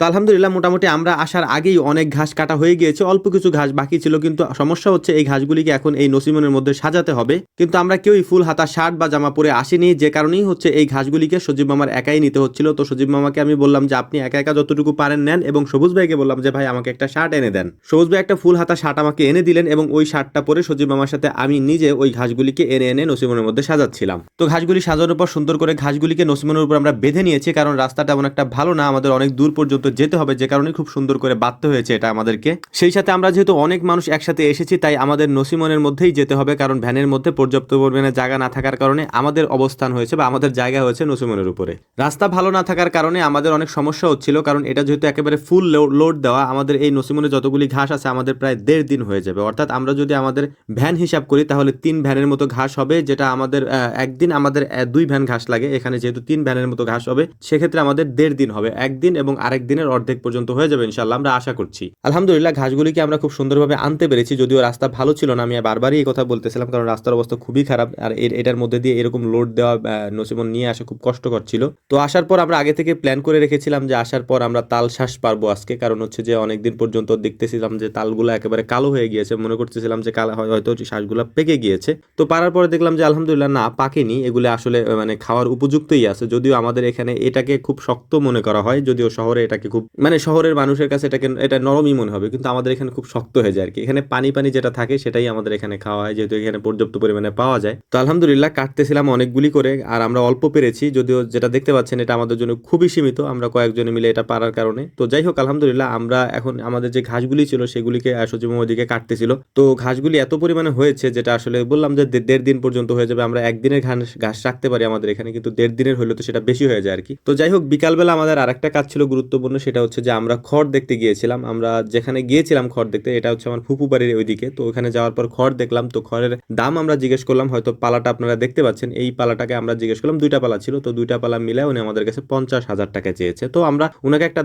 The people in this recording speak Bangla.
তো আলহামদুলিল্লাহ মোটামুটি আমরা আসার আগেই অনেক ঘাস কাটা হয়ে গিয়েছে, অল্প কিছু ঘাস বাকি ছিল, কিন্তু সমস্যা হচ্ছে এই ঘাসগুলিকে এখন এই নসিমনের মধ্যে সাজাতে হবে। কিন্তু আমরা কেউই ফুল হাতা শার্ট বা জামা পরে আসিনি, যে কারণেই হচ্ছে এই ঘাসগুলিকে সজীব মামার একাই নিতে হচ্ছিল। তো সজীব মামাকে আমি বললাম যে আপনি একা একা যতটুকু পারেন নেন, এবং সবুজ ভাইকে বললাম যে ভাই আমাকে একটা শার্ট এনে দেন। সবুজ ভাই একটা ফুল হাতা শার্ট আমাকে এনে দিলেন, এবং ওই শার্টটা পরে সজীব মামার সাথে আমি নিজে ওই ঘাসগুলিকে এনে এনে নসিমনের মধ্যে সাজাচ্ছিলাম। তো ঘাসগুলি সাজানোর পর সুন্দর করে ঘাসগুলিকে নসিমনের উপর আমরা বেঁধে নিয়েছি, কারণ রাস্তাটা এমন একটা ভালো না, আমাদের অনেক দূর পর্যন্ত যেতে হবে, যে কারণে খুব সুন্দর করে বাঁধতে হয়েছে এটা আমাদেরকে। সেই সাথে আমরা যেহেতু অনেক মানুষ একসাথে এসেছি, তাই আমাদের নসিমনের মধ্যেই যেতে হবে, কারণ ভ্যানের মধ্যে পর্যাপ্ত পরিমাণে জায়গা না থাকার কারণে আমাদের অবস্থান হয়েছে বা আমাদের জায়গা হয়েছে নসিমনের উপরে। রাস্তা ভালো না থাকার কারণে আমাদের অনেক সমস্যা হচ্ছিল, কারণ এটা যেহেতু একেবারে ফুল লোড দেওয়া, আমাদের এই নসিমনে যতগুলি ঘাস আছে আমাদের প্রায় 1.5 দিন হয়ে যাবে। অর্থাৎ আমরা যদি আমাদের ভ্যান হিসাব করি তাহলে 3 ভ্যানের মতো ঘাস হবে, যেটা আমাদের একদিন আমাদের 2 ভ্যান ঘাস লাগে, এখানে যেহেতু 3 ভ্যানের মতো ঘাস হবে সেক্ষেত্রে আমাদের 1.5 দিন হবে, একদিন এবং আরেক দিনের অর্ধেক পর্যন্ত হয়ে যাবে ইনশাআল্লাহ, আমরা আশা করছি। আলহামদুলিল্লাহ ঘাসগুলিকে আমরা খুব সুন্দরভাবে আনতে পেরেছি, যদিও রাস্তা ভালো ছিল না, আমি বারবারই এই কথা বলতেছিলাম, কারণ রাস্তার অবস্থা খুবই খারাপ, আর এটার মধ্যে দিয়ে এরকম লোড দেওয়া নসিমন নিয়ে আসা খুব কষ্টকর ছিল। তো আসার পর আমরা আগে থেকে প্ল্যান করে রেখেছিলাম যে আসার পর আমরা তাল শ্বাস পারবো আজকে, কারণ হচ্ছে যে অনেকদিন পর্যন্ত দেখতেছিলাম যে তালগুলো একেবারে কালো হয়ে গিয়েছে, মনে করতেছিলাম যে হয়তো শ্বাসগুলো পেকে গিয়েছে। তো পারার পরে দেখলাম যে আলহামদুলিল্লাহ না, পাকেনি, এগুলো আসলে মানে খাওয়ার উপযুক্তই আছে, যদিও আমাদের এখানে এটাকে খুব শক্ত মনে করা হয়, যদিও শহরে এটাকে খুব মানে শহরের মানুষের কাছে এটা নরমই মনে হবে, কিন্তু আমাদের এখানে খুব শক্ত হয়ে যায় আর কি। এখানে পানি পানি যেটা থাকে সেটাই আমাদের এখানে খাওয়া হয়, যেহেতু এখানে পর্যাপ্ত পরিমাণে পাওয়া যায়। তো আলহামদুলিল্লাহ কাটতেছিলাম অনেকগুলি করে, আর আমরা অল্প পেরেছি, যদিও যেটা দেখতে পাচ্ছেন এটা আমাদের জন্য খুবই সীমিত, আমরা কয়েকজনে মিলে এটা পারার কারণে। তো যাই হোক আলহামদুলিল্লাহ আমরা এখন আমাদের যে ঘাসগুলি ছিল সেগুলিকে সজীব ওদিকে কাটতেছিল। তো ঘাসগুলি এত পরিমাণে হয়েছে, যেটা আসলে বললাম যে 1.5 দিন পর্যন্ত হয়ে যাবে, আমরা একদিনের ঘাস রাখতে পারি আমাদের এখানে, কিন্তু 1.5 দিনের হলে তো সেটা বেশি হয়ে যায় আর কি। তো যাই হোক বিকালবেলা আমাদের আরেকটা কাজ ছিল গুরুত্বপূর্ণ, সেটা হচ্ছে যে আমরা খড় দেখতে গিয়েছিলাম। আমরা যেখানে গিয়েছিলাম খড় দেখতে, এটা হচ্ছে আমার ফুপু বাড়ির ওইদিকে। তো ওখানে যাওয়ার পর খড় দেখলাম, তো খড়ের দাম আমরা জিজ্ঞেস করলাম, হয়তো পালাটা আপনারা দেখতে পাচ্ছেন, এই পালাটাকে আমরা জিজ্ঞেস করলাম, 2টা পালা ছিল, তো 2টা পালা মিলে উনি আমাদের কাছে 50,000 টাকা চেয়েছে। তো আমরা ওনাকে একটা